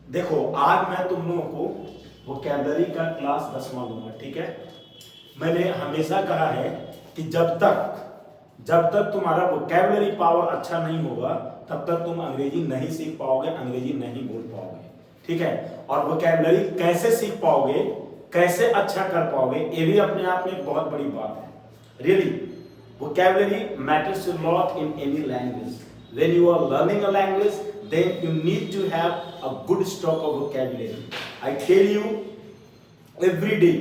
देखो आज मैं तुम लोगों को वोकैबुलरी का क्लास 10वां लूंगा, ठीक है। मैंने हमेशा कहा है कि जब तक तुम्हारा वोकैबुलरी पावर अच्छा नहीं होगा तब तक तुम अंग्रेजी नहीं सीख पाओगे, अंग्रेजी नहीं बोल पाओगे, ठीक है। और वोकैबुलरी कैसे सीख पाओगे, कैसे अच्छा कर पाओगे, ये भी अपने आप में एक बहुत बड़ी बात है। Really vocabulary matters a lot in any language. When you are learning a language, then you need to have a good stock of vocabulary. I tell you every day,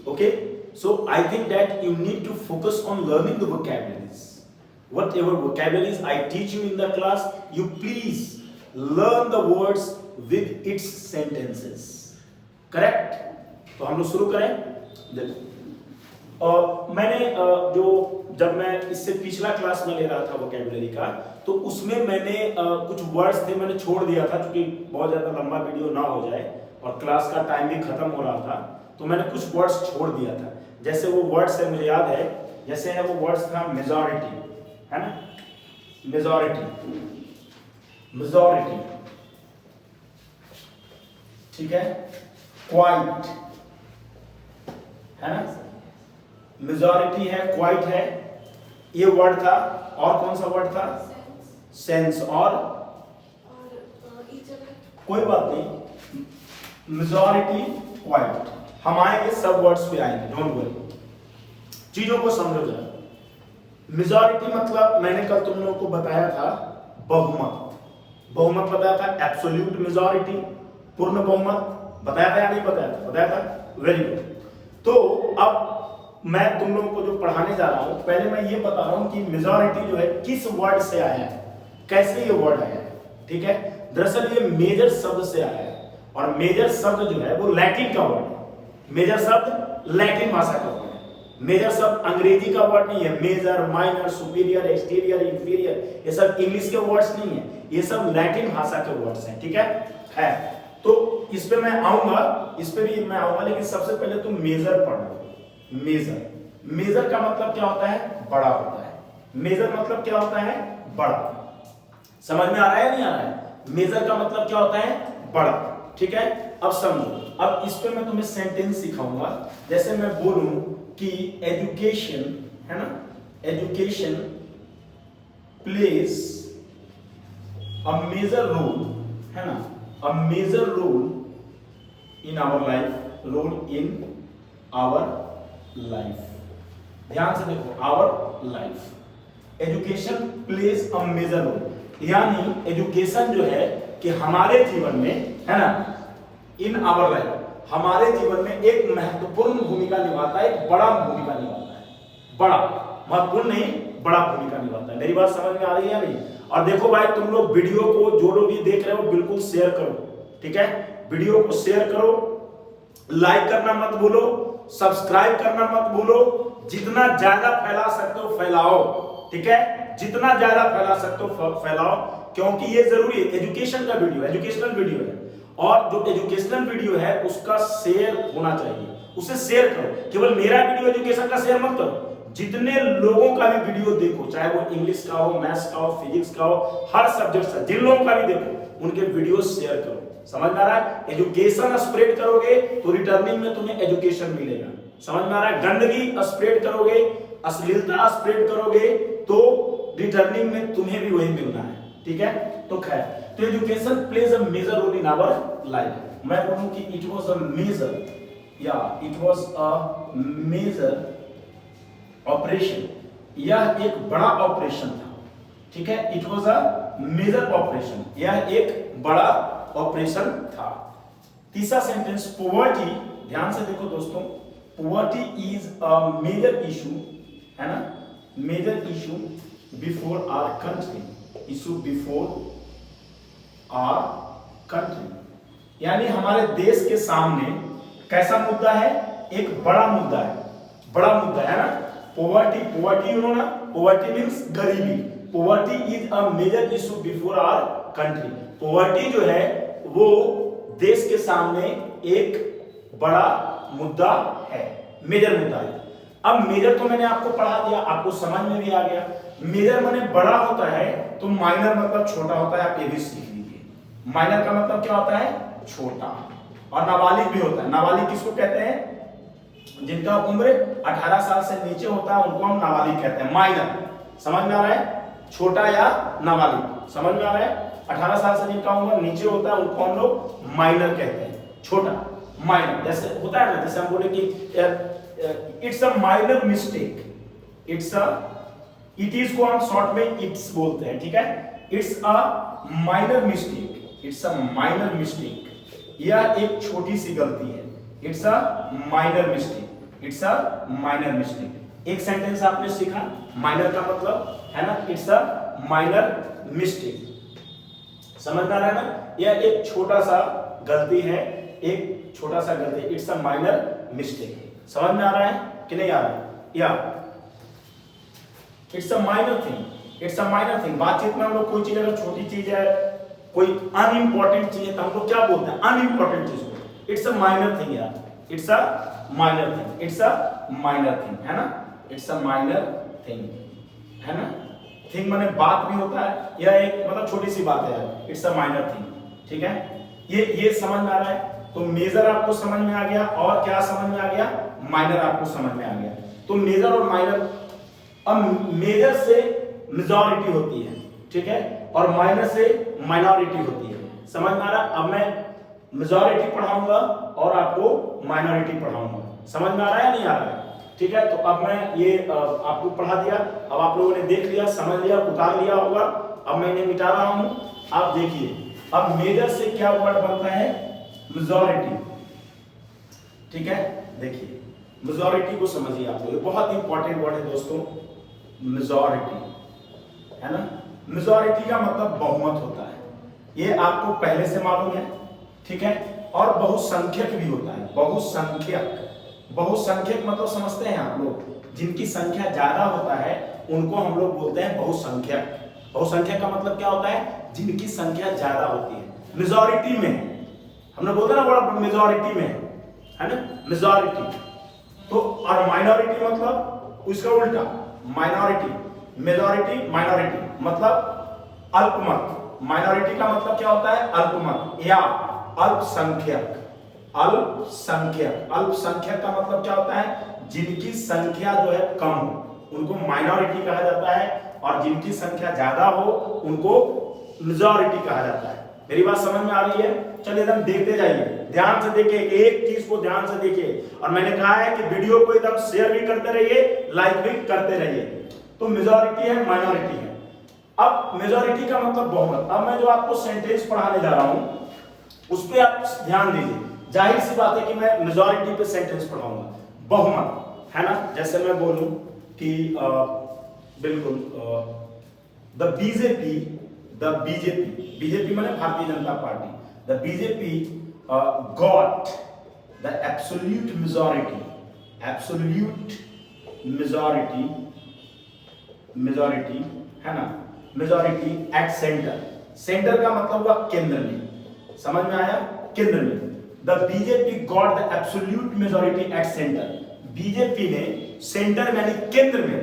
okay. So I think that you need to focus on learning the vocabularies. Whatever vocabularies I teach you in the class, you please learn the words with its sentences. Correct? तो हम लोग शुरू करें। देखो मैंने जो जब मैं इससे पिछला क्लास में ले रहा था वोकैबुलरी का, तो उसमें मैंने कुछ वर्ड्स थे मैंने छोड़ दिया था, क्योंकि बहुत ज़्यादा लंबा वीडियो ना हो जाए और क्लास का टाइम भी खत्म हो रहा था, तो मैंने कुछ वर्ड्स छोड़ दिया था। जैसे वो वर्ड्स है, मुझे याद है, जैसे है वो वर्ड्स था मेजॉरिटी, है ना, मेजॉरिटी, ठीक है, क्वाइट, है ना, मेजॉरिटी है, क्वाइट है, ये वर्ड था। और कौन सा वर्ड था? सेंस। और कोई बात नहीं, मेजॉरिटी, क्वाइट, हम आएंगे, सब वर्ड्स पे आएंगे, डोंट वरी, चीजों को समझो जरा। मेजॉरिटी मतलब मैंने कल तुम लोगों को बताया था बहुमत बताया था, एब्सोल्यूट मेजॉरिटी, पूर्ण बहुमत बताया था या नहीं बताया था? बताया था, वेरी गुड। तो अब मैं तुम लोगों को जो पढ़ाने जा रहा हूं, पहले मैं ये बता रहा हूं कि मेजॉरिटी जो है किस वर्ड से आया है, कैसे ये वर्ड आया है, ठीक है। दरअसल ये मेजर शब्द से आया है, और मेजर शब्द जो है वो लैटिन का वर्ड है। मेजर शब्द लैटिन भाषा का वर्ड है, मेजर शब्द अंग्रेजी का वर्ड नहीं है। Major, minor, superior, exterior, inferior, ये सब इंग्लिश के वर्ड्स नहीं है, ये सब लैटिन भाषा के वर्ड्स हैं, ठीक है। तो इस पे मैं आऊंगा, इस पे भी मैं आऊंगा, लेकिन सबसे पहले तुम मेजर पढ़ लो। मेजर का मतलब क्या होता है? बड़ा होता है। मेजर मतलब क्या होता है? बड़ा। समझ में आ रहा है या नहीं आ रहा है? मेजर का मतलब क्या होता है? बड़ा, ठीक है। अब समझो, अब इस पे मैं तुम्हें सेंटेंस सिखाऊंगा। जैसे मैं बोलूं कि एजुकेशन, है ना, education plays a major role, है ना, a major role in our life, role in our life. ध्यान से देखो, our life, education plays a major role, यानी एजुकेशन जो है कि हमारे जीवन में, है ना, इन आवर लाइफ, हमारे जीवन में एक महत्वपूर्ण भूमिका निभाता है, एक बड़ा भूमिका निभाता है। बड़ा, महत्वपूर्ण नहीं, बड़ा भूमिका निभाता है। मेरी बात समझ में आ रही है या नहीं? और देखो भाई, तुम लोग वीडियो को जो लोग भी देख रहे हो बिल्कुल शेयर करो, ठीक है। वीडियो को शेयर करो, लाइक करना मत भूलो, सब्सक्राइब करना मत भूलो, जितना ज्यादा फैला सकते हो फैलाओ, ठीक है। जितना ज्यादा फैला सकते हो फैलाओ, क्योंकि ये जरूरी है। एजुकेशन का वीडियो, एजुकेशनल वीडियो है, और जो एजुकेशनल वीडियो है उसका शेयर होना चाहिए, उसे शेयर करो। केवल मेरा वीडियो एजुकेशन का शेयर मत करो, जितने लोगों का भी वीडियो देखो, चाहे वो इंग्लिश का हो, मैथ्स का हो, फिजिक्स का हो, हर सब्जेक्ट का, जिन लोगों का भी देखो उनके वीडियो शेयर करो। समझ में आ रहा है? एजुकेशन स्प्रेड करोगे तो रिटर्निंग में तुम्हें एजुकेशन मिलेगा। समझ में आ रहा है? गंदगी स्प्रेड करोगे, अश्लीलता स्प्रेड करोगे तो रिटर्निंग में तुम्हें भी वही मिलना है, ठीक है। तो खैर, तो education plays a major role in our life. मैं बोलूं कि इट वाज अ मेजर, या it was a major operation, यह एक बड़ा ऑपरेशन था, ठीक है। It was a major operation, यह एक बड़ा ऑपरेशन था। तीसरा सेंटेंस, पॉवर्टी, ध्यान से देखो दोस्तों, poverty is a major issue, है ना, major issue before our country, issue before our country, यानी हमारे देश के सामने कैसा मुद्दा है? एक बड़ा मुद्दा है, बड़ा मुद्दा है ना। पॉवर्टी, पॉवर्टी यू नो ना, पॉवर्टी मींस गरीबी। Poverty is a major issue before our country. Poverty जो है वो देश के सामने एक बड़ा मुद्दा है, मेजर मुद्दा है। अब मेजर तो मैंने आपको पढ़ा दिया, आपको समझ में भी आ गया। मेजर माने बड़ा होता है, तो माइनर मतलब छोटा होता है, आप ये भी सीख लीजिए। माइनर का मतलब क्या होता है? छोटा। और नाबालिग भी होता है। नाबालिग किसको कहते हैं? जिनका उम्र 18 साल से नीचे होता है उनको हम नाबालिग कहते हैं। माइनर, समझ में आ रहा है? छोटा या नाबालिग, समझ में आ रहा है? 18 साल से जिनका उम्र नीचे होता है उनको हम लोग माइनर कहते हैं, छोटा, माइनर। जैसे होता है ना, जैसे हम बोले कि it's a minor mistake, it is को हम शॉर्ट में इट्स बोलते हैं, ठीक है? It's a minor mistake, it's a minor mistake, यह एक छोटी सी गलती है। It's a minor mistake, it's a minor mistake. एक सेंटेंस आपने सीखा, माइनर का मतलब है ना, इट्स अ माइनर मिस्टेक, समझ में आ रहा है ना? यह एक छोटा सा गलती है, एक छोटा सा गलती, इट्स अ माइनर मिस्टेक। समझ में आ रहा है कि नहीं आ रहा है? या it's a minor thing, it's a minor thing. बातचीत में हम लोग कोई चीज अगर छोटी चीज है, कोई अनइम्पोर्टेंट चीज है, तो हम लोग क्या बोलते हैं? अनइम्पोर्टेंट चीज को इट्स अ माइनर थिंग यार, it's a minor thing, it's a minor thing, है ना? इट्स अ माइनर थिंग, है ना? थिंग माने बात भी होता है, यह एक मतलब छोटी सी बात है यार, इट्स अ माइनर थिंग, ठीक है? ये समझ में आ रहा है? तो मेजर आपको समझ में आ गया, और क्या समझ में आ गया? माइनर आपको समझ में आ गया। तो मेजर और माइनर, अब मेजर से मेजॉरिटी होती है, ठीक है? और माइनर से माइनॉरिटी होती है, समझ में आ रहा? अब मैं मेजॉरिटी पढ़ाऊंगा और आपको माइनॉरिटी पढ़ाऊंगा, समझ में आ रहा है या नहीं आ रहा है? ठीक है, तो अब मैं ये आपको पढ़ा दिया, अब आप लोगों ने देख लिया, समझ लिया, उतार लिया होगा। अब मैं इन्हें मिटा रहा हूं, आप देखिए। अब मेजर से क्या वर्ड बनता है? मेजॉरिटी, ठीक है? देखिए मेजॉरिटी को समझिए आप लोग, बहुत इंपॉर्टेंट वर्ड है दोस्तों, मेजॉरिटी, है ना? मेजॉरिटी का मतलब बहुमत होता है, ये आपको पहले से मालूम है, ठीक है? और बहुसंख्यक भी होता है, बहुसंख्यक। बहुसंख्यक मतलब समझते हैं आप लोग? जिनकी संख्या ज्यादा होता है उनको हम लोग बोलते हैं बहुसंख्यक। बहुसंख्यक का मतलब क्या होता है? जिनकी संख्या ज्यादा होती है। मेजॉरिटी में हमने बोलते ना, बड़ा मेजॉरिटी में, है ना? मेजॉरिटी। तो और माइनॉरिटी मतलब उसका उल्टा, माइनॉरिटी, मेजॉरिटी, माइनॉरिटी मतलब अल्पमत। माइनॉरिटी का मतलब क्या होता है? अल्पमत या अल्पसंख्यक। अल्पसंख्यक, अल्पसंख्यक का मतलब क्या होता है? जिनकी संख्या जो है कम हो उनको माइनॉरिटी कहा जाता है, और जिनकी संख्या ज्यादा हो उनको मेजॉरिटी कहा जाता है। मेरी बात समझ में आ रही है? चलिए एकदम देखते जाइए, ध्यान से देखिए, एक चीज को ध्यान से देखिए। और मैंने कहा है कि वीडियो को एकदम शेयर भी करते रहिए, लाइक भी करते रहिए। तो मेजॉरिटी है, माइनॉरिटी है। अब मेजॉरिटी का मतलब बहुमत। अब मैं जो आपको सेंटेंस पढ़ाने जा रहा हूं उस पर आप ध्यान दीजिए। जाहिर सी बात है कि मैं मेजॉरिटी पे सेंटेंस पढ़ाऊंगा, बहुमत, है ना? जैसे मैं बोलूं कि बिल्कुल द बीजेपी, बीजेपी माने Bharatiya Janata party, the BJP got the absolute majority, absolute majority, majority, है ना? Majority at centre. सेंटर का मतलब हुआ केंद्र में, समझ में आया? केंद्र में। The BJP got the absolute majority at centre. BJP ने सेंटर यानी केंद्र में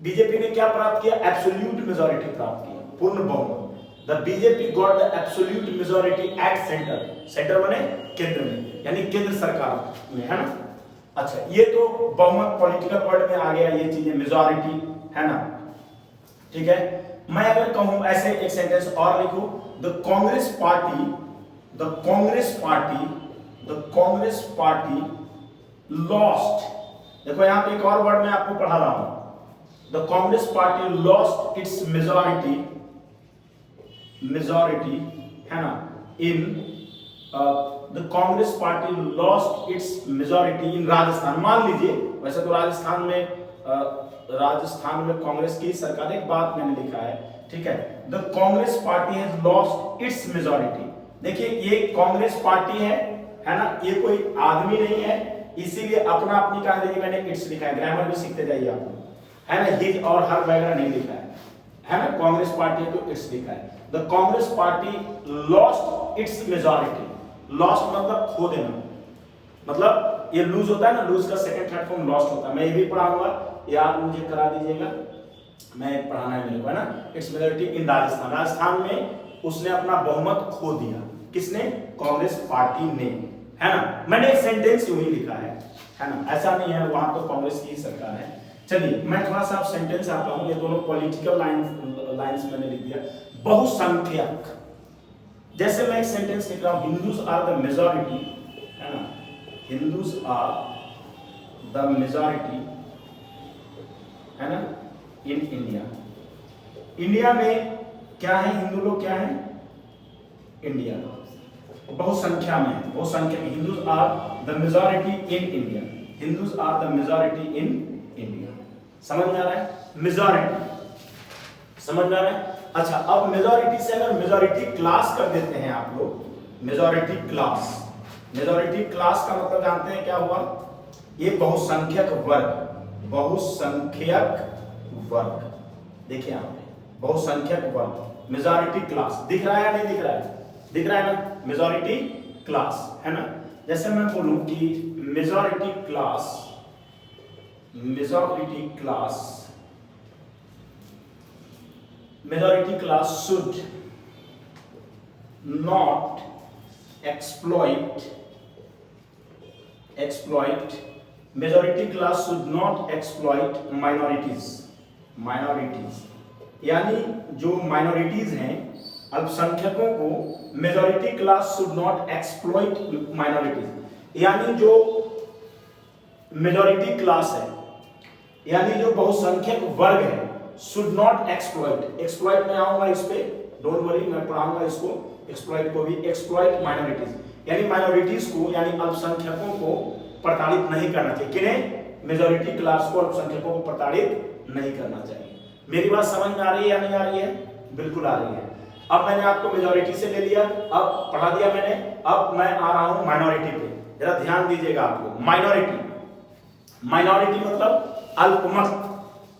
बीजेपी ने क्या प्राप्त किया? एब्सोल्यूट मेजॉरिटी प्राप्त किया, पूर्ण बहुमत। The BJP got the absolute majority at centre. Centre माने केंद्र में, यानी केंद्र सरकार में, है ना? अच्छा, ये तो बहुमत पॉलिटिकल वर्ड में आ गया, ये चीजें मेजॉरिटी, है ना? ठीक है। मैं अगर कहूं ऐसे एक सेंटेंस और लिखूं, the Congress party, the Congress party, the Congress party lost. देखो यहां पे एक और वर्ड मैं आपको पढ़ा रहा हूं, the Congress party lost its majority, majority, है ना? In the Congress party lost its majority इन राजस्थान। मान लीजिए, वैसे तो राजस्थान में कांग्रेस की सरकार, एक बात मैंने लिखा है, ठीक है? The Congress party has lost its majority. देखिए ये कांग्रेस पार्टी है ना? ये कोई आदमी नहीं है, इसीलिए अपना अपनी कहा मैंने इट्स लिखा है। ग्रामर भी सीखते जाइए आप, है ना? हिज और हर वगैरह नहीं लिखा है ना? कांग्रेस पार्टी है तो इट्स लिखा है। The Congress party lost its majority. Lost मतलब खो देना, मतलब ये लूज होता है ना, लूज का सेकंड थर्ड फॉर्म लॉस्ट होता है। मैं ये भी पढ़ाऊंगा, याद मुझे करा दीजिएगा, मैं पढ़ाना है मेरे को, है ना? इट्स मेजॉरिटी इन राजस्थान। राजस्थान में उसने अपना बहुमत खो दिया। किसने? कांग्रेस पार्टी ने, है ना। मैंने एक सेंटेंस यूं ही लिखा है ना, ऐसा नहीं है वहां तो कांग्रेस की ही सरकार है। चलिए मैं थोड़ा सा सेंटेंस आता हूं, ये दोनों पॉलिटिकल लाइंस मैंने लिख दिया। बहुसंख्यक, जैसे मैं एक सेंटेंस लिख रहा हूं, हिंदूज आर द मेजॉरिटी, है ना, हिंदूज आर द मेजॉरिटी, है ना, इन इंडिया। इंडिया में क्या है? हिंदू लोग क्या है? इंडिया बहुसंख्या में है, बहुसंख्या में। Hindus are the majority in India, Hindus are the majority in India. समझ में आ रहा है? मेजॉरिटी समझ में आ रहा है? अच्छा, अब मेजॉरिटी से अगर मेजॉरिटी क्लास कर देते हैं आप लोग, मेजॉरिटी क्लास, मेजॉरिटी क्लास का मतलब जानते हैं क्या हुआ? ये बहुसंख्यक वर्ग, बहुसंख्यक वर्ग, देखिए यहाँ पे बहुसंख्यक वर्ग, मेजॉरिटी क्लास। दिख रहा है या नहीं दिख रहा है? दिख रहा है ना, मेजॉरिटी क्लास, है ना। जैसे मैं बोलूं कि majority class, majority class, majority class should not exploit, majority class should not exploit minorities, यानी जो माइनॉरिटीज हैं, अल्पसंख्यकों को, majority class should not exploit minorities, यानी जो मेजॉरिटी क्लास है, यानी जो बहुसंख्यक वर्ग है, शुड नॉट एक्सप्लॉइट, एक्सप्लॉइट में आऊंगा इस पे, डोंट वरी, मैं पढ़ाऊंगा इसको, एक्सप्लॉइट को भी, एक्सप्लॉइट माइनॉरिटीज, यानी माइनॉरिटीज को, यानी अल्पसंख्यकों को प्रताड़ित नहीं करना चाहिए। किन्हें? मेजॉरिटी क्लास को, अल्पसंख्यकों को प्रताड़ित नहीं करना चाहिए। मेरी बात समझ में आ रही है या नहीं आ रही है? बिल्कुल आ रही है। अब मैंने आपको मेजॉरिटी से ले लिया, अब पढ़ा दिया मैंने, अब मैं आ रहा हूं माइनॉरिटी पे, जरा ध्यान दीजिएगा आप लोग। माइनॉरिटी, माइनॉरिटी मतलब अल्पमत,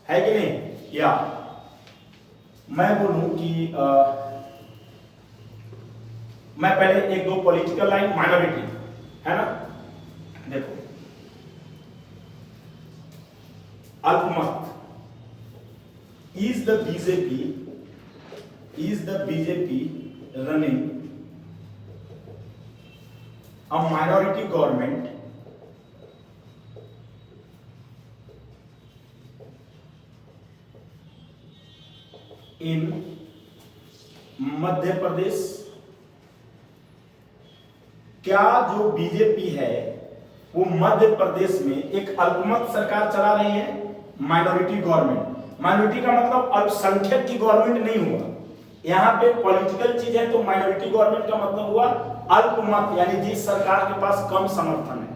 है कि नहीं? या मैं बोलूं कि मैं पहले एक दो पॉलिटिकल लाइन, माइनॉरिटी, है ना, देखो, अल्पमत, is the BJP running a minority government in मध्य प्रदेश? क्या जो बीजेपी है वो मध्य प्रदेश में एक अल्पमत सरकार चला रही है? माइनॉरिटी गवर्नमेंट, माइनॉरिटी का मतलब अल्पसंख्यक की गवर्नमेंट नहीं हुआ, यहाँ पे पॉलिटिकल चीज है, तो माइनॉरिटी गवर्नमेंट का मतलब हुआ अल्पमत, यानी जिस सरकार के पास कम समर्थन है।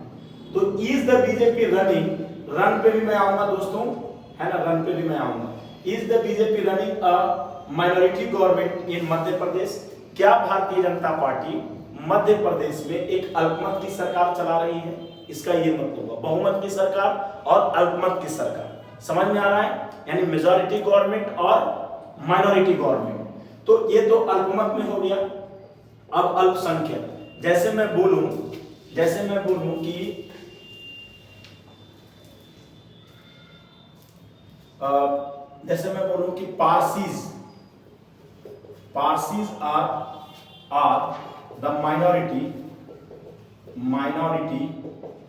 तो is the BJP running, run पे भी मैं आऊंगा दोस्तों, है ना, रन पे भी मैं आऊंगा। Is the BJP running a minority government in Madhya Pradesh? क्या भारतीय जनता पार्टी मध्य प्रदेश में एक अल्पमत की सरकार चला रही है? इसका ये मतलब हुआ बहुमत की सरकार और अल्पमत की सरकार। समझ में आ रहा है? यानी मेजॉरिटी गवर्नमेंट और माइनॉरिटी गवर्नमेंट। तो ये तो अल्पमत में हो गया। अब अल्पसंख्यक, जैसे मैं बोलूं कि जैसे मैं बोलूं कि Parsis are the minority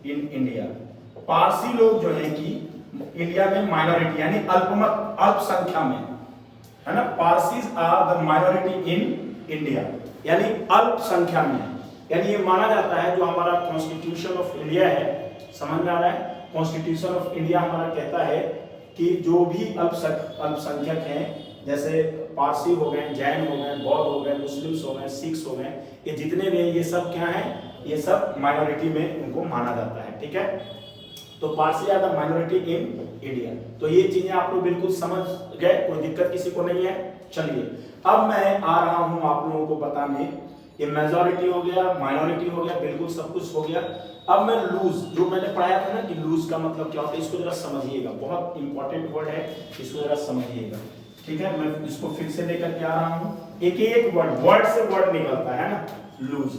in India. Parsi लोग जो है कि इंडिया में माइनॉरिटी, यानी अल्पमत, अल्पसंख्या में, है ना। Parsis are the minority in India, यानी अल्पसंख्या में, यानी ये माना जाता है, जो हमारा कॉन्स्टिट्यूशन ऑफ इंडिया है, समझ में आ रहा है? कॉन्स्टिट्यूशन ऑफ इंडिया हमारा कहता है कि जो भी अल्पसंख्यक हैं, जैसे पारसी हो गए, जैन हो गए, बौद्ध हो गए, मुस्लिम्स हो गए, सिख्स हो गए, ये जितने भी हैं, ये सब क्या है? ये सब माइनॉरिटी में उनको माना जाता है, ठीक है। तो Parsi are the minority in India. तो ये चीजें आप लोग बिल्कुल समझ गए, कोई दिक्कत किसी को नहीं है। चलिए अब मैं आ रहा हूं आप लोगों को बताने, ये मेजॉरिटी हो गया, माइनॉरिटी हो गया, बिल्कुल सब कुछ हो गया। अब मैं लूज, जो मैंने पढ़ाया था ना कि लूज का मतलब क्या होता है, इसको जरा समझिएगा, बहुत इंपॉर्टेंट वर्ड है, इसको जरा समझिएगा, ठीक है। मैं इसको फिर से लेकर के आ रहा हूं, एक वर्ड से वर्ड निकलता है ना, लूज,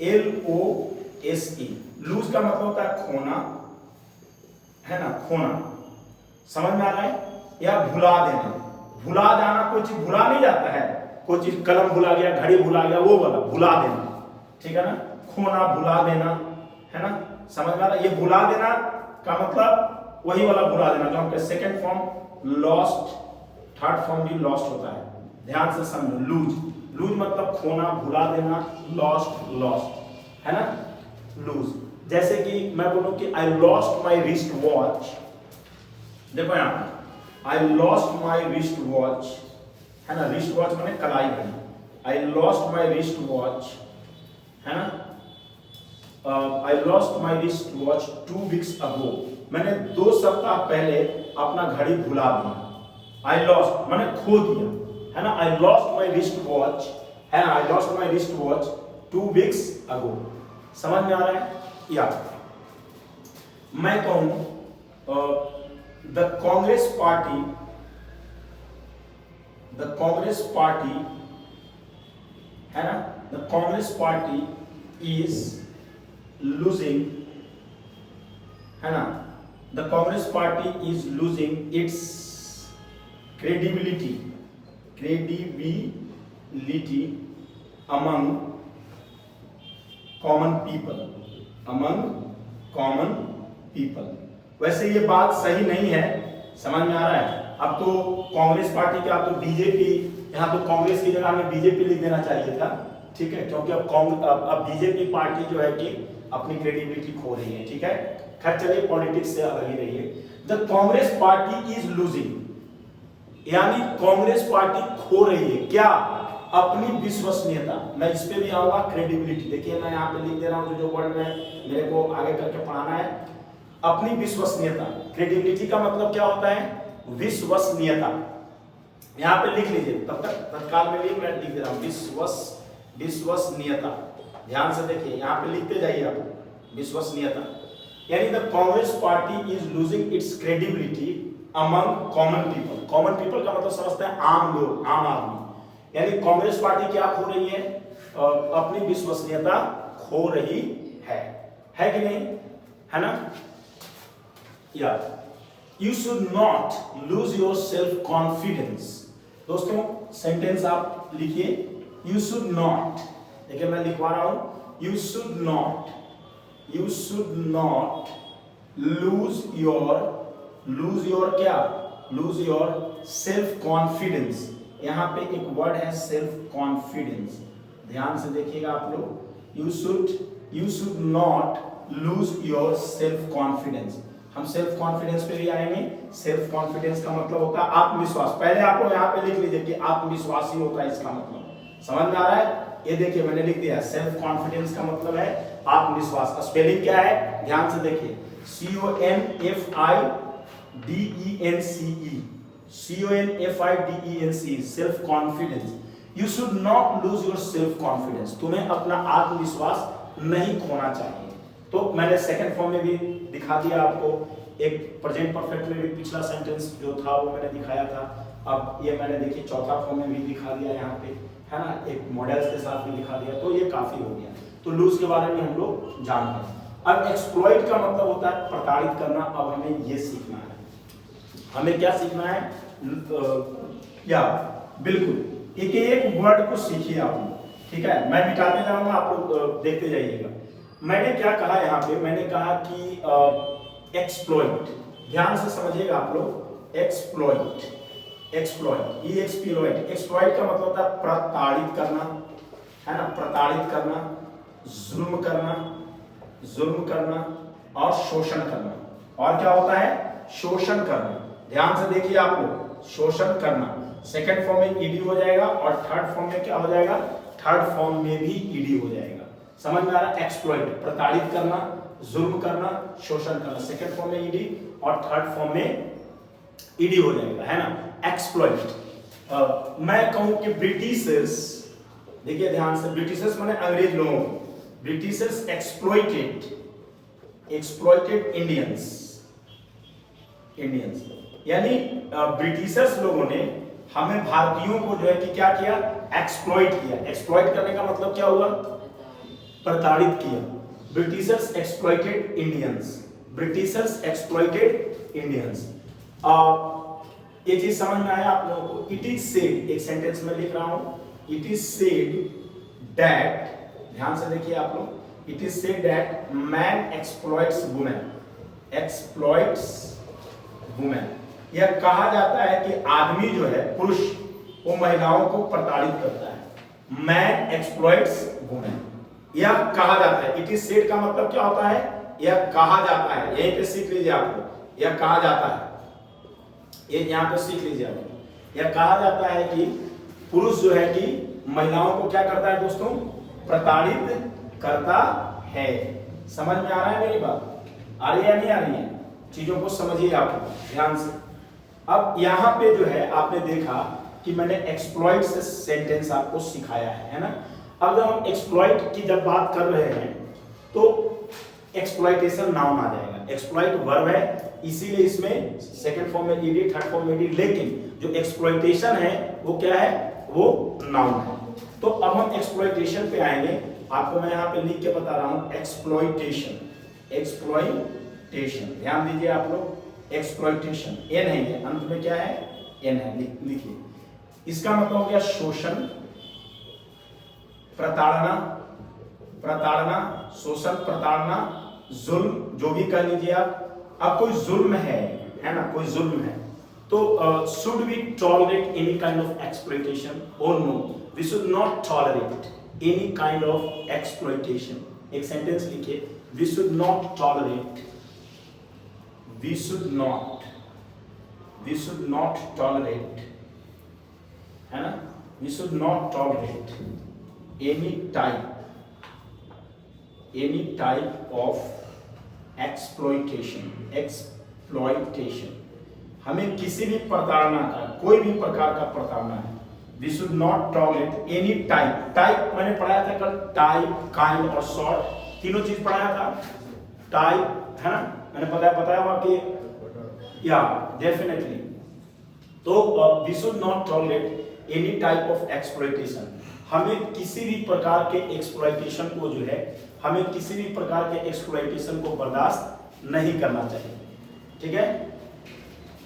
LOSE। लूज का मतलब होता है खोना, है ना, खोना, समझ में आ रहा है? या भुला देना, भुला जाना, कोई चीज भुला नहीं जाता है, कोई चीज कलम भुला गया, घड़ी भुला गया, वो वाला भुला देना, ठीक है ना, खोना, भुला देना, है ना, समझ में आ रहा है। ये भुला देना का मतलब वही वाला भुला देना जो हम second form lost, third form भी लॉस्ट होता है, ध्यान से समझो। लूज, लूज मतलब खोना, भुला देना, लॉस्ट, लॉस्ट, है ना, लूज। जैसे कि मैं बोलूं कि I lost my wrist watch, देखो यहां I lost my wrist watch, है ना, रिस्ट वॉच माने कलाई घड़ी, I lost my wrist watch, है ना, I lost my wrist watch 2 weeks अगो, मैंने 2 सप्ताह पहले अपना घड़ी भुला दिया। आई लॉस्ट मैंने खो दिया, है ना, I lost my wrist watch, है ना, I lost my wrist watch 2 weeks अगो। समझ में आ रहा है। या मैं कहूं द कांग्रेस पार्टी, है ना, the Congress party is losing, है ना, the Congress party is losing its credibility among common people। वैसे ये बात सही नहीं है, समझ में आ रहा है। अब तो कांग्रेस पार्टी के, अब तो बीजेपी, यहाँ तो कांग्रेस की जगह में बीजेपी लिख देना चाहिए था, ठीक है, क्योंकि अब बीजेपी पार्टी जो है कि अपनी क्रेडिबिलिटी खो रही है, ठीक है। खैर चलिए, पॉलिटिक्स से अलग ही रहिए। The Congress party is losing, यानी कांग्रेस पार्टी खो रही है क्या, अपनी विश्वसनीयता। मैं इस पे भी आऊंगा, क्रेडिबिलिटी। देखिए मैं यहाँ पे लिख दे रहा हूँ जो वर्ड में मेरे को आगे करके पढ़ाना है। अपनी विश्वसनीयता, क्रेडिबिलिटी का मतलब क्या होता है, विश्वसनीयता। यहाँ पे लिख लीजिए, तब तक तत्काल में भी मैं लिख दे रहा हूँ, विश्वसनीयता। ध्यान से देखिए, यहाँ पे लिखते जाइए आप, विश्वसनीयता। यानी the Congress party is losing its credibility among common people. Common people का मतलब समझते हैं आम लोग, आम आदमी। यानी कांग्रेस पार्टी क्या खो रही है, अपनी विश्वसनीयता खो रही है कि नहीं, है ना। या you should not lose your self confidence. दोस्तों सेंटेंस आप लिखिए, यू शुड नॉट, देखिए मैं लिखवा रहा हूं, you should not lose your self confidence. यहां पे एक वर्ड है सेल्फ कॉन्फिडेंस, ध्यान से देखिएगा आप लोग। You should not lose your self confidence. हम सेल्फ कॉन्फिडेंस पे भी आएंगे। सेल्फ कॉन्फिडेंस का मतलब होता है आत्मविश्वास। पहले आप लोग यहाँ पे लिख लीजिए कि आत्मविश्वासी होता है, इसका मतलब समझ में आ रहा है। ये देखिए मैंने लिख दिया, सेल्फ कॉन्फिडेंस का मतलब है आत्मविश्वास। स्पेलिंग क्या है, ध्यान से देखिए, CONFIDENCE, self confidence. You should not lose your self confidence, तुम्हें अपना आत्मविश्वास नहीं खोना चाहिए। तो मैंने सेकंड फॉर्म में भी दिखा दिया आपको, एक प्रेजेंट परफेक्ट में भी पिछला सेंटेंस जो था वो मैंने दिखाया था। अब ये मैंने देखिए चौथा फॉर्म में भी दिखा दिया यहाँ पे, है ना, एक मॉडल्स के साथ भी दिखा दिया। तो ये काफी हो गया। तो लूज के बारे में हम लोग जानते हैं। अब एक्सप्लॉइट का मतलब होता है प्रताड़ित करना। अब हमें ये सीखना है, हमें क्या सीखना है, या बिल्कुल एक वर्ड को सीखिए आप लोग, ठीक है। मैं मिटाते जाऊंगा, आप लोग देखते जाइएगा। मैंने क्या कहा यहाँ पे, मैंने कहा कि एक्सप्लॉइट, ध्यान से समझिएगा आप लोग। एक्सप्लॉइट एक्सप्लॉइट का मतलब होता है प्रताड़ित करना, है ना, प्रताड़ित करना, जुल्म करना और शोषण करना। और क्या होता है, शोषण करना। ध्यान से देखिए आप लोग, शोषण करना सेकंड फॉर्म में ईडी हो जाएगा और थर्ड फॉर्म में क्या हो जाएगा, थर्ड फॉर्म में भी ईडी हो जाएगा। समझ में आ रहा है। एक्सप्लॉइट प्रताड़ित करना, जुल्म करना, शोषण करना, सेकंड फॉर्म में ईडी और थर्ड फॉर्म में ईडी हो जाएगा, है ना, एक्सप्लॉइट। मैं कहूं कि ब्रिटिशर्स, देखिए ध्यान से, ब्रिटिशर्स माने अंग्रेज लोगों, ब्रिटिशर्स एक्सप्लॉइटेड इंडियंस, यानी ब्रिटिशर्स लोगों ने हमें भारतीयों को जो है कि क्या किया, एक्सप्लॉइट किया। एक्सप्लॉइट करने का मतलब क्या हुआ, प्रताड़ित किया। Britishers exploited Indians. ये चीज समझ में आया आप लोगों को। इट इज सेड, एक सेंटेंस में लिख रहा हूं, इट इज सेड दैट ध्यान से देखिए आप लोग, it is said that man exploits women, exploits women. यह कहा जाता है कि आदमी जो है, पुरुष, वो महिलाओं को प्रताड़ित करता है। मैन एक्सप्लॉइट्स वुमेन, यह कहा जाता है। इट इज सेड का मतलब क्या होता है? यह कहा जाता है। यहीं पे सीख लीजिए आप लोग, यह कहा जाता है, ये यहाँ पे सीख लीजिए आप लोग। यह कहा जाता है कि पुरुष जो है कि महिलाओं को क्या करता है दोस्तों? प्रताड़ित करता है। समझ में आ रहा है मेरी बात? आ रही है नहीं आ रही है? चीजों को समझिए आप ध्यान से। अब यहाँ पे जो है आपने देखा कि मैंने एक्सप्लॉइट से सेंटेंस आपको सिखाया है ना। अब जब हम एक्सप्लॉइट की जब बात कर रहे हैं तो एक्सप्लॉइटेशन नाउन आ जाएगा। एक्सप्लॉइट वर्ब है, इसीलिए इसमें सेकंड फॉर्म में ईडी, थर्ड फॉर्म में ईडी, लेकिन जो एक्सप्लॉइटेशन है वो क्या है? वो नाउन है। तो अब हम एक्सप्लॉइटेशन पे आएंगे। आपको मैं यहाँ पे लिख के बता रहा हूँ एक्सप्लॉइटेशन, एक्सप्लॉइटेशन। ध्यान दीजिए आप लोग, एक्सप्लॉइटेशन एन है, ये अंत में क्या है? एन है, लिखिए। इसका मतलब हो गया शोषण, प्रताड़ना, प्रताड़ना, शोषण, प्रताड़ना, जुल्म, जो भी कह लीजिए आप। अब कोई जुल्म है ना, कोई जुल्म है तो should we tolerate any kind of exploitation और no? We should not tolerate any kind of exploitation. एक सेंटेंस लिखिए, we should not tolerate, we should not tolerate, है ना, we should not tolerate any type of exploitation, exploitation. हमें किसी भी प्रताड़ना का, कोई भी प्रकार का प्रताड़ना है, we should not tolerate any type. Type मैंने पढ़ाया था कल, टाइप, काइंड और सॉर्ट, तीनों चीज पढ़ाया था। टाइप है ना, मैंने बताया हुआ कि या डेफिनेटली। तो we should not tolerate any type of exploitation. हमें किसी भी प्रकार के एक्सप्लॉइटेशन को जो है, हमें किसी भी प्रकार के एक्सप्लॉइटेशन को बर्दाश्त नहीं करना चाहिए। ठीक है,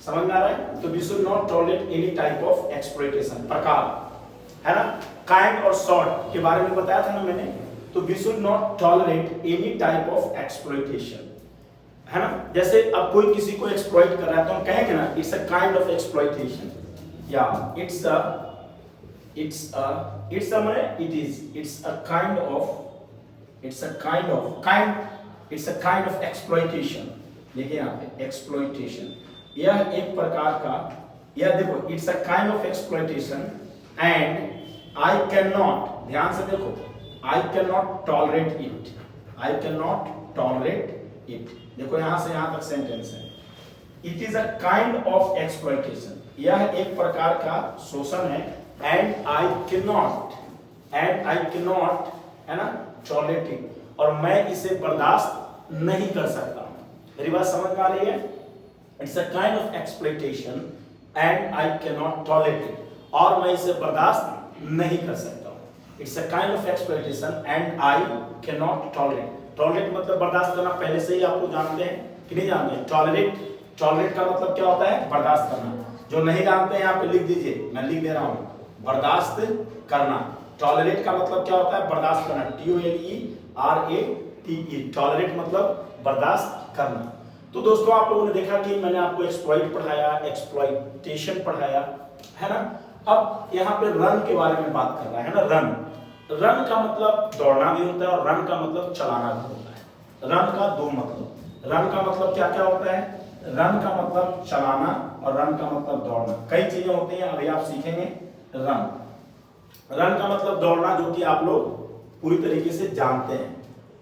समझ में आ रहा है? तो we should not tolerate any type of exploitation, प्रकार, है ना। काइंड और सॉर्ट के बारे में बताया था ना मैंने। तो we should not tolerate any type of exploitation, है ना। जैसे अब कोई किसी को एक्सप्लॉइट कर रहा है तो हम कहेंगे ना it's a kind of exploitation, या it's a kind of exploitation. देखिए यहाँ पे एक्सप्लॉइटेशन, यह एक प्रकार का, यह देखो, it's a kind of exploitation and I can not, ध्यान से देखो, I can not tolerate it, I can not tolerate it. देखो यहां से यहां तक सेंटेंस है। It is a kind of exploitation, यह एक प्रकार का शोषण है, एंड आई कैन नॉट, है ना, टॉलरेट इट, और मैं इसे बर्दाश्त नहीं कर सकता हूं। मेरी बात समझ में आ रही है? It's a kind of exploitation and I can not tolerate it, और मैं इसे बर्दाश्त नहीं कर सकता हूं। It's a kind of exploitation and I can not tolerate. Tolerate मतलब बर्दाश्त करना, पहले से ही आप लोग जानते हैं कि नहीं जानते हैं? टॉलरेट का मतलब क्या होता है? बर्दाश्त करना। जो नहीं जानते हैं यहाँ पे लिख दीजिए, मैं लिख दे रहा हूँ, बर्दाश्त करना। टॉलरेट का मतलब क्या होता है? बर्दाश्त करना, TOLERATE। टॉलरेट मतलब बर्दाश्त करना। तो दोस्तों आप लोगों ने देखा कि मैंने आपको एक्सप्लॉइट पढ़ाया, एक्सप्लॉइटेशन पढ़ाया, है ना। अब यहाँ पे रन के बारे में बात कर रहा है ना। रन का मतलब दौड़ना भी होता है और रन का मतलब चलाना भी होता है। रन का दो मतलब, रन का मतलब क्या क्या होता है? रन का मतलब चलाना और रन का मतलब दौड़ना। कई चीजें होती हैं, अभी आप सीखेंगे। रन का मतलब दौड़ना, जो कि आप लोग पूरी तरीके से जानते हैं।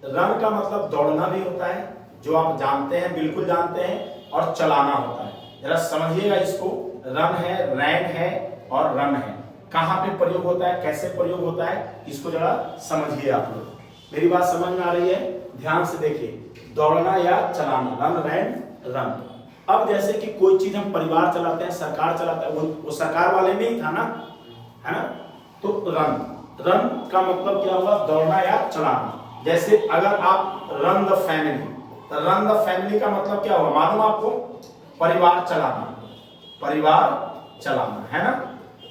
रन का मतलब दौड़ना भी होता है, जो आप जानते हैं, बिल्कुल जानते हैं, और चलाना होता है। जरा समझिएगा इसको। रन है, रैन है और रन है। कहाँ पे प्रयोग होता है, कैसे प्रयोग होता है, इसको जरा समझिए आप लोग। मेरी बात समझ में आ रही है? ध्यान से देखिए, दौड़ना या चलाना, रन, रैन, रन। अब जैसे कि कोई चीज हम परिवार चलाते हैं, सरकार चलाता है, वो सरकार वाले में ही था ना, है ना। तो रन का मतलब क्या हुआ? दौड़ना या चलाना। जैसे अगर आप रन द फैमिली, तो रन द फैमिली का मतलब क्या हुआ मालूम आपको? परिवार चलाना, परिवार चलाना, है ना।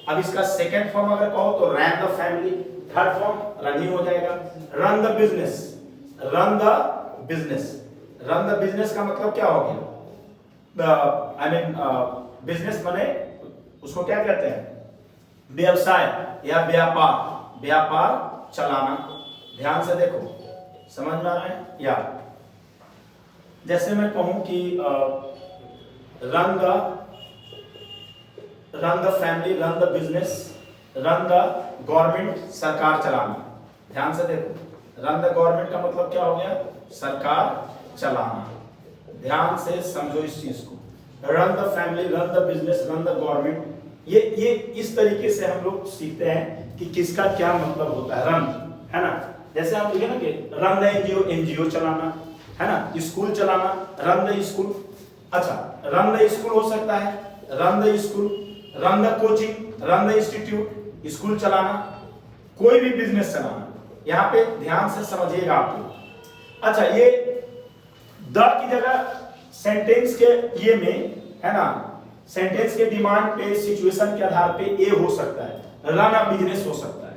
अब इसका सेकेंड फॉर्म अगर कहो तो ran the family. Third form run ही हो जाएगा। Run the business, run the business, run the business का मतलब क्या हो गया? आई मीन बिजनेस माने उसको क्या कहते हैं? व्यवसाय या व्यापार, व्यापार चलाना। ध्यान से देखो, समझ में आ रहा है? या जैसे मैं कहूं कि run the family, run the business, run the government, सरकार चलाना। ध्यान से देखो, रन द गवर्नमेंट का मतलब क्या हो गया? सरकार चलाना। ध्यान से समझो इस चीज को। Run the family, run the business, run the government, ये इस तरीके से हम लोग सीखते हैं कि किसका क्या मतलब होता है। रन, है ना? जैसे हम लिखे ना कि रन द एनजीओ, एनजीओ चलाना, है ना? स्कूल चलाना, रन द स्कूल। अच्छा, रन द स्कूल हो सकता है, run the school, run the coaching, run the institute, school चलाना, कोई भी बिजनेस चलाना। यहाँ पे ध्यान से समझिएगा आप लोग। अच्छा, ये द की जगह सेंटेंस के ये में, है ना, सेंटेंस के डिमांड पे, सिचुएशन के आधार पे ए हो सकता है, रन अ बिजनेस हो सकता है,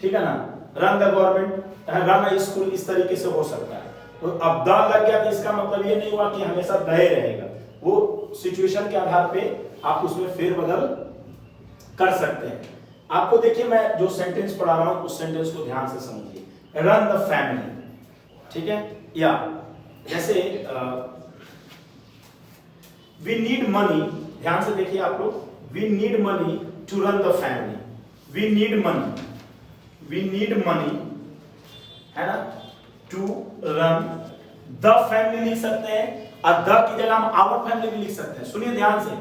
ठीक है ना, run the government, run a school, इस तरीके से हो सकता है। तो अब द लग गया तो इसका मतलब ये नहीं हुआ कि हमेशा द ही रहेगा, वो सिचुएशन के आधार पे आप उसमें फेरबदल कर सकते हैं। आपको देखिए, मैं जो सेंटेंस पढ़ा रहा हूं उस सेंटेंस को ध्यान से समझिए। रन द फैमिली, ठीक है? या जैसे वी नीड मनी, ध्यान से देखिए आप लोग, we need money to run the family, we need money, we need money, है ना, टू रन द फैमिली लिख सकते हैं, और द की जगह हम आवर फैमिली भी लिख सकते हैं। सुनिए ध्यान से,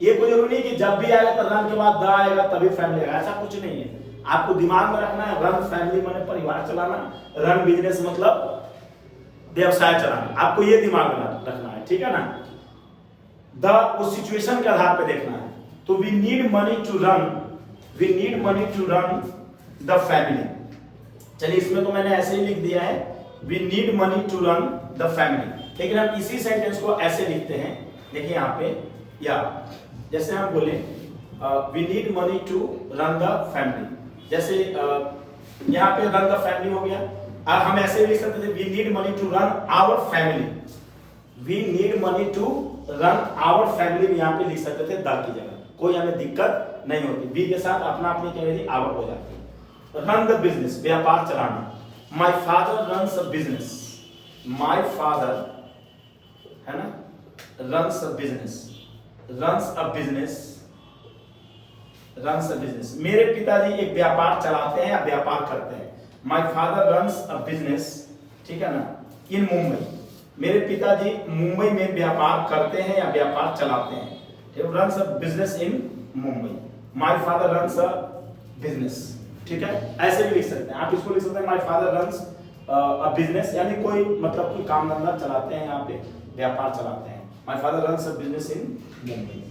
ये कोई जरूरी नहीं कि जब भी आएगा तो रन के बाद द आएगा तभी फैमिली आएगा, ऐसा कुछ नहीं है। आपको दिमाग में रखना है, रन फैमिली माने परिवार चलाना, रन बिजनेस मतलब व्यवसाय चलाना, आपको ये दिमाग में रखना है, ठीक है ना? द उस सिचुएशन के आधार पे देखना है। तो we need money to run, we need money to run the family. चलिए, इसमें तो मैंने ऐसे ही लिख दिया है, we need money to run the family, लेकिन हम इसी सेंटेंस को ऐसे लिखते हैं। देखिए यहाँ पे, या जैसे हम बोले we need money to run the family, जैसे यहाँ पे रन द फैमिली हो गया, और हम ऐसे लिख सकते थे, we need money to run our family, we need money to run our family भी यहाँ पे लिख सकते थे द की जगह, कोई हमें दिक्कत नहीं होती। बी के साथ अपना अपनी क्या आवर हो जाती है। रन द बिजनेस, व्यापार चलाना, my father runs a business, my father, है ना, runs a business, runs a business, runs a business, मेरे पिताजी एक व्यापार चलाते हैं या व्यापार करते हैं। My father runs a business, ठीक है ना, इन मुंबई, मेरे पिताजी मुंबई में व्यापार करते हैं या व्यापार चलाते हैं। Runs a business in Mumbai, my father runs a business, ठीक है? ऐसे भी लिख सकते हैं आप, इसको लिख सकते हैं my father runs a business, यानी कोई मतलब कोई काम धंधा चलाते हैं, यहाँ पे व्यापार चलाते हैं। My father runs a business in Mumbai.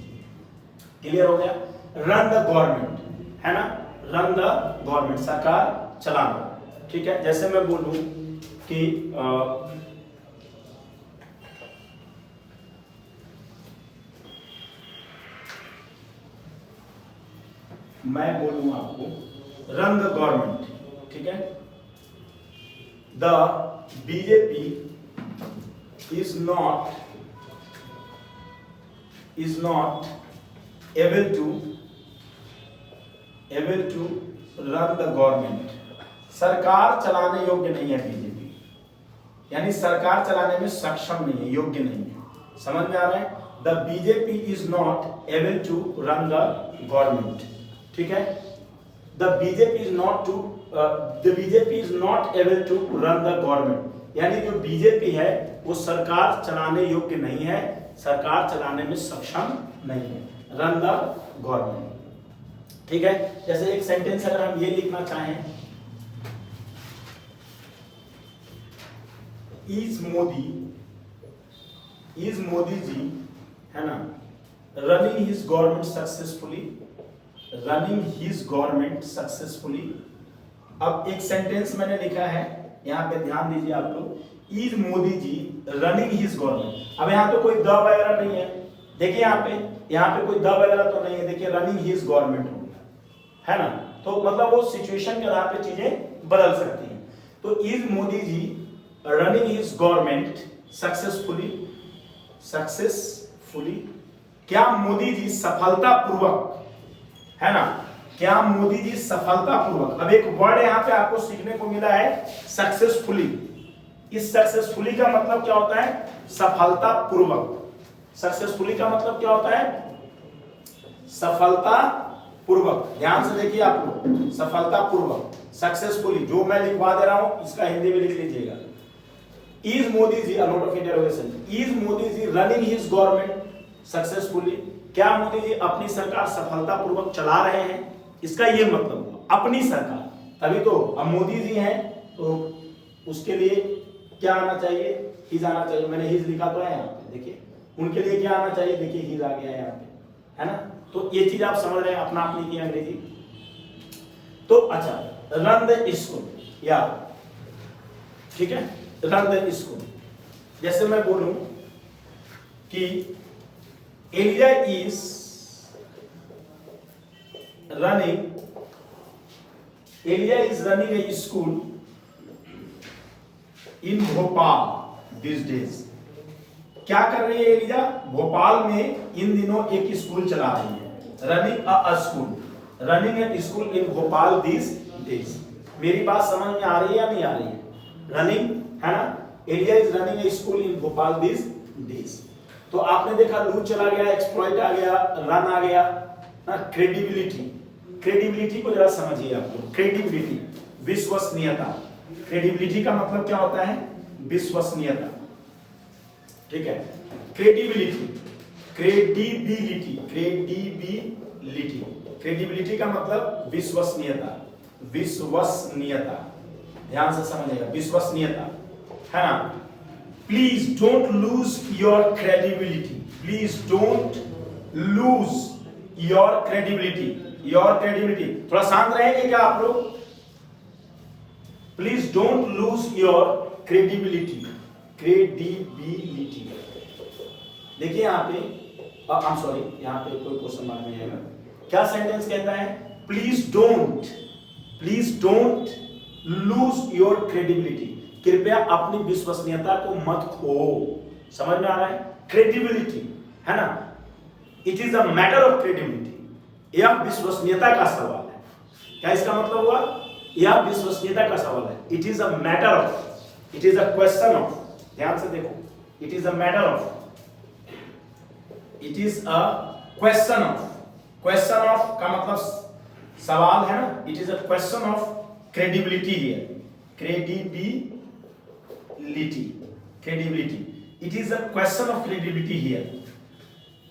Clear हो गया? रन द गवर्नमेंट, है ना, रन द गवर्नमेंट, सरकार चलाना, ठीक है? जैसे मैं बोलूं कि मैं बोलूं आपको रन द गवर्नमेंट, ठीक है? The BJP is not able to run the government, सरकार चलाने योग्य नहीं है बीजेपी, यानी सरकार चलाने में सक्षम नहीं है, योग्य नहीं है। समझ में आ रहा है? The BJP is not able to run the government, ठीक है? The BJP is not able to run the government, यानी जो बीजेपी है वो सरकार चलाने योग्य नहीं है, सरकार चलाने में सक्षम नहीं है। रन द गवर्नमेंट, ठीक है? जैसे एक सेंटेंस अगर हम ये लिखना चाहें, इज मोदी जी, है ना, running his government successfully, running his government successfully. अब एक सेंटेंस मैंने लिखा है, यहाँ पे ध्यान दीजिए आप लोग, is Modi ji running his government. अब यहाँ तो कोई द वगैरह नहीं है, देखिए यहाँ पे कोई द वगैरह तो नहीं है, देखिए रनिंग हिज गवर्नमेंट हो गया, है ना? तो मतलब वो सिचुएशन के आधार पे चीजें बदल सकती हैं। तो is Modi ji running his government successfully, क्या मोदी जी सफलतापूर्वक, है ना, क्या मोदी जी सफलतापूर्वक, अब एक वर्ड यहाँ पे आपको सीखने को मिला है सक्सेसफुली। इस सक्सेसफुली का मतलब क्या होता है? सफलतापूर्वक। सक्सेसफुली का मतलब क्या होता है? सफलतापूर्वक। ध्यान से देखिए आप लोग, सफलतापूर्वक, सक्सेसफुली, जो मैं लिखवा दे रहा हूं इसका हिंदी में लिख लीजिएगा। Is Modi ji, a note of interrogation, is Modi ji running his government successfully, क्या मोदी जी अपनी सरकार सफलतापूर्वक चला रहे हैं? इसका ये मतलब हुआ अपनी सरकार, तभी तो अब मोदी जी हैं तो उसके लिए क्या आना चाहिए? हिज आना चाहिए। मैंने हिज लिखा तो है यहाँ पे, देखिए उनके लिए क्या आना चाहिए? देखिए हिज आ गया है यहाँ पे, है ना। तो ये चीज आप समझ रहे हैं, अपना अपनी की अंग्रेजी। तो अच्छा, रन द स्कूल, या ठीक है, रन द स्कूल। जैसे मैं बोलूं कि Alia is running a school in Bhopal this days, क्या कर रही है एलिजा? भोपाल में इन दिनों एक स्कूल चला रही है। Running a school in Bhopal this days. मेरी बात समझ में आ रही है या नहीं आ रही है? रनिंग, है ना, Alia is running a school in Bhopal this days. तो आपने देखा लूज चला गया, एक्सप्लॉइट आ गया, रन आ गया ना। क्रेडिबिलिटी को जरा समझिए आप लोग। क्रेडिबिलिटी, विश्वसनीयता। क्रेडिबिलिटी का मतलब क्या होता है? विश्वसनीयता, ठीक है। क्रेडिबिलिटी का मतलब विश्वसनीयता। ध्यान से समझिएगा, विश्वसनीयता, है ना। Please don't lose your credibility, please don't lose your credibility. थोड़ा शांत रहेंगे क्या आप लोग? Please don't lose your credibility. देखिए यहाँ पे, आई एम सॉरी, यहाँ पे कोई क्वेश्चन मार्क नहीं आएगा। क्या सेंटेंस कहता है? Please don't lose your credibility, कृपया अपनी विश्वसनीयता को मत खो। समझ में आ रहा है? क्रेडिबिलिटी, है ना, it is a matter of credibility. यह विश्वसनीयता का सवाल है। क्या इसका मतलब हुआ? यह विश्वसनीयता का सवाल है। It is a matter of, it is a question of, ध्यान से देखो, it is a matter of, it is a question of. Question of का मतलब सवाल है ना। It is a question of credibility here, credibility, it is a question of credibility here.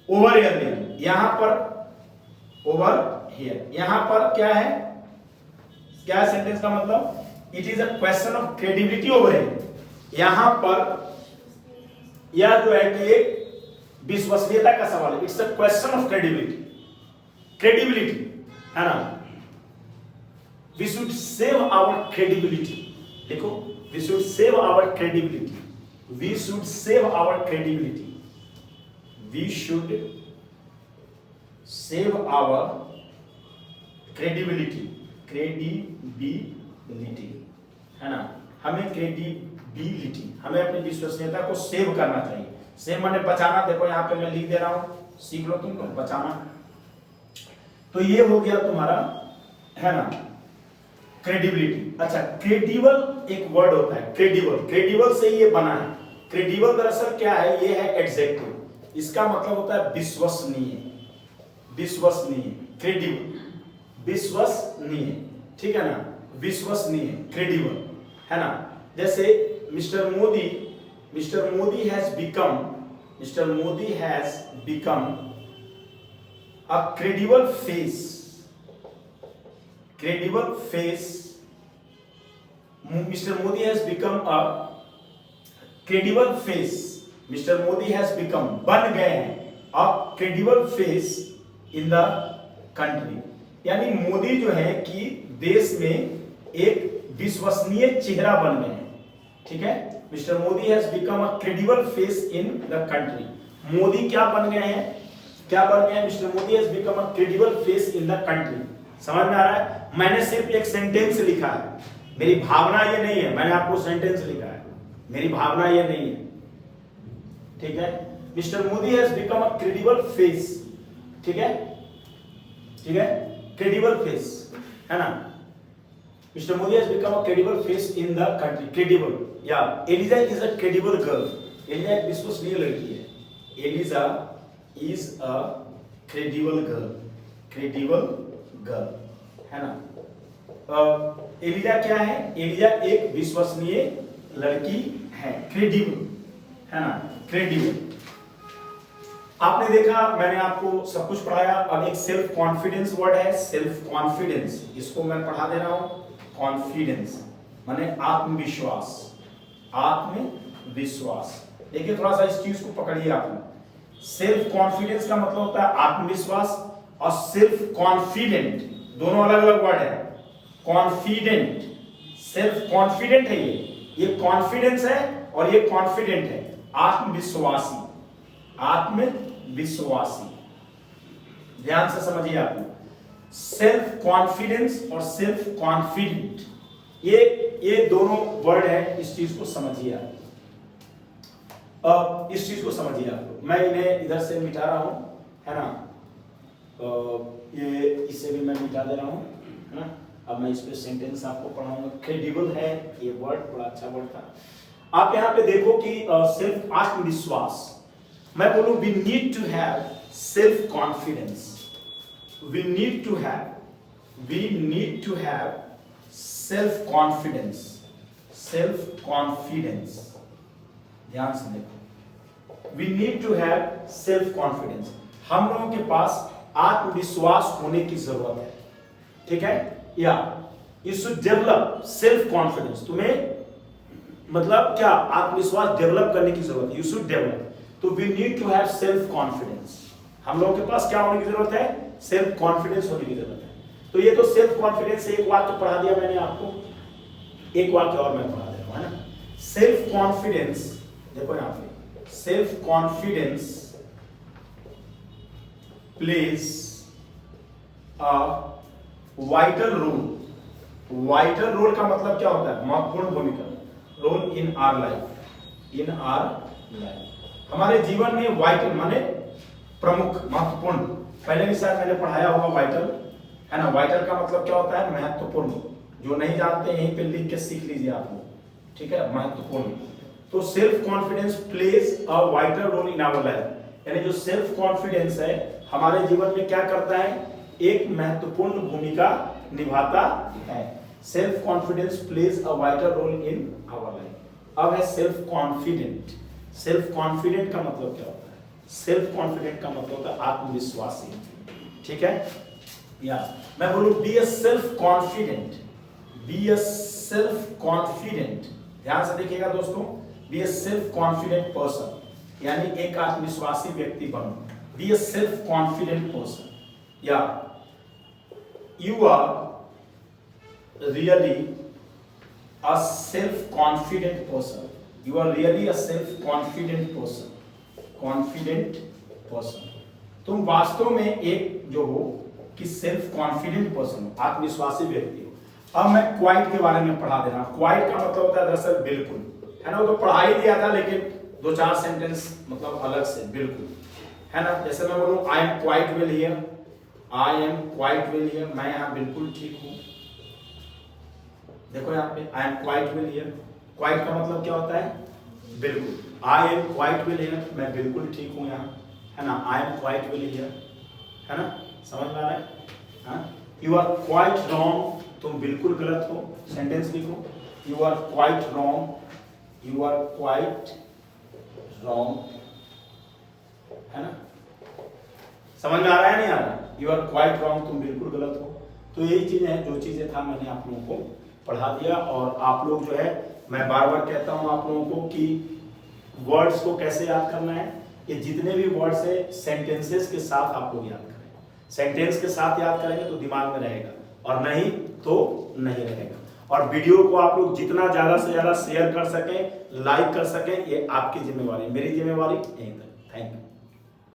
Over here, यहां पर over here, यहां पर क्या है? क्या सेंटेंस का मतलब? It is a question of credibility over here. यहां पर यह जो है कि एक विश्वसनीयता का सवाल है। It's a question of credibility, है ना। We should save our credibility. देखो, we should save our credibility. We should save our credibility. We should save our credibility. Credibility, है ना। हमें credibility, हमें अपनी विश्वसनीयता को सेव करना चाहिए। सेव माने बचाना। देखो यहाँ पे मैं लिख दे रहा हूं, सीख लो तुम लोग, बचाना। तो ये हो गया तुम्हारा, है ना, क्रेडिबिलिटी। अच्छा, क्रेडिबल एक वर्ड होता है, क्रेडिबल से ये बना है। क्रेडिबल दरअसल क्या है? ये है एडजेक्टिव। इसका मतलब होता है विश्वसनीय। क्रेडिबल, विश्वसनीय, ठीक है ना, विश्वसनीय, क्रेडिबल, है ना। जैसे mister Modi has become a credible face. Mr. Modi has become a credible face. Mr. Modi has become, बन गए हैं, a credible face in the country. यानी मोदी जो है कि देश में एक विश्वसनीय चेहरा बन गए हैं, ठीक है। Mr. Modi has become a credible face in the country. Modi क्या बन गए हैं? Mr. Modi has become a credible face in the country. समझ में आ रहा है? मैंने सिर्फ एक सेंटेंस लिखा है, मेरी भावना ये नहीं है, मैंने आपको सेंटेंस लिखा है, मेरी भावना ये नहीं है, ठीक है? Mr Modi has become a credible face, ठीक है, ठीक है, क्रेडिबल फेस, है ना? Mr Modi has become a credible face in the country, credible, या Eliza is a credible girl, Eliza एक विश्वसनीय लड़की है, Eliza is a credible girl, credible girl, है ना? एलिजा क्या है? एलिजा एक विश्वसनीय लड़की है, क्रेडिबल, है ना? क्रेडिबल। आपने देखा, मैंने आपको सब कुछ पढ़ाया। अब एक सेल्फ कॉन्फिडेंस वर्ड है, सेल्फ कॉन्फिडेंस, इसको मैं पढ़ा दे रहा हूं। कॉन्फिडेंस माने आत्मविश्वास, आत्मविश्वास। देखिए थोड़ा सा इस चीज को पकड़िए आप। सेल्फ कॉन्फिडेंस का मतलब होता है आत्मविश्वास, और सेल्फ कॉन्फिडेंट दोनों अलग अलग वर्ड है। कॉन्फिडेंट, सेल्फ कॉन्फिडेंट है, ये कॉन्फिडेंस है और ये कॉन्फिडेंट है, आत्मविश्वासी, आत्मविश्वासी। ध्यान से समझिए आप। सेल्फ कॉन्फिडेंस और सेल्फ कॉन्फिडेंट, ये दोनों वर्ड है, इस चीज को समझिए आप। इस चीज को समझिए आप। मैं इन्हें इधर से मिटा रहा हूं, है ना? ये इसे भी मैं मिटा दे रहा हूं, है ना? अब मैं इस पे सेंटेंस आपको पढ़ाऊंगा। क्रेडिबल है ये वर्ड, बड़ा अच्छा वर्ड था। आप यहाँ पे देखो कि सेल्फ आत्मविश्वास, मैं बोलूं we need to have self confidence, we need to have self confidence, self confidence. ध्यान से देखो, we need to have self confidence, हम लोगों के पास आत्मविश्वास होने की जरूरत है, ठीक है? या you should develop self confidence, तुम्हें मतलब क्या, आत्मविश्वास डेवलप करने की जरूरत है, यू शुड डेवलप। तो we need to have self confidence, हम लोगों के पास क्या होने की जरूरत है? सेल्फ कॉन्फिडेंस होने की जरूरत है। तो ये तो सेल्फ कॉन्फिडेंस से एक वाक्य पढ़ा दिया मैंने आपको, एक वाक्य और मैं पढ़ा दे रहा हूं, है ना? सेल्फ कॉन्फिडेंस, देखो यहां पे, self confidence plays a vital role. Vital role का मतलब क्या होता है? महत्वपूर्ण भूमिका, role in our life, in our life, हमारे जीवन में वाइटल माने प्रमुख, महत्वपूर्ण। पहले भी शायद मैंने पढ़ाया होगा वाइटल, है ना? वाइटल का मतलब क्या होता है? महत्वपूर्ण। जो नहीं जानते यहीं पे लिख के सीख लीजिए आप लोग, ठीक है? महत्वपूर्ण। तो self confidence plays a vital role in our life, यानी जो सेल्फ कॉन्फिडेंस है हमारे जीवन में क्या करता है? एक महत्वपूर्ण भूमिका निभाता है। Self confidence plays a vital role in our life. अब है सेल्फ कॉन्फिडेंट। सेल्फ कॉन्फिडेंट का मतलब क्या होता है? सेल्फ कॉन्फिडेंट का मतलब होता है आत्मविश्वासी, ठीक है? या मैं बोलूं be a self confident, be a self confident. ध्यान से देखिएगा दोस्तों, be a self confident person, यानी एक आत्मविश्वासी व्यक्ति बनो। Be a self confident person, या you are really a self confident person, you are really a self confident person, confident person. तुम वास्तव में एक जो हो कि सेल्फ कॉन्फिडेंट पर्सन, आत्मविश्वासी व्यक्ति हो। अब मैं क्वाइट के बारे में पढ़ा दे रहा हूं। क्वाइट का मतलब होता है दरअसल बिल्कुल, है ना? वो तो पढ़ा ही दिया था, लेकिन दो चार सेंटेंस मतलब अलग से, बिल्कुल, है ना? जैसे मैं बोलूं I am quite well here, I am quite well here, मैं यहाँ बिल्कुल ठीक हूँ। देखो यहाँ पे I am quite well here, quite का मतलब क्या होता है? बिल्कुल। I am quite well here, मैं बिल्कुल ठीक हूँ यहाँ, है ना? I am quite well here, है ना? समझ में आ रहा है? हाँ? यू आर क्वाइट रॉन्ग, तुम बिल्कुल गलत हो। सेंटेंस लिखो, you are quite wrong, you are quite wrong, है ना? समझ में आ रहा है नहीं आ रहा? यू आर क्वाइट रॉन्ग, तुम बिल्कुल गलत हो। तो यही चीजें हैं, जो चीजें था मैंने आप लोगों को पढ़ा दिया। और आप लोग जो है, मैं बार बार कहता हूं आप लोगों को कि वर्ड्स को कैसे याद करना है। ये जितने भी वर्ड्स है सेंटेंसेस के साथ आप लोग याद करें। सेंटेंस के साथ याद करेंगे तो दिमाग में रहेगा, और नहीं तो नहीं रहेगा। और वीडियो को आप लोग जितना ज्यादा से ज्यादा शेयर कर सकें, लाइक कर सकें, ये आपकी जिम्मेवारी, मेरी जिम्मेवारी यहीं तक। Thank you.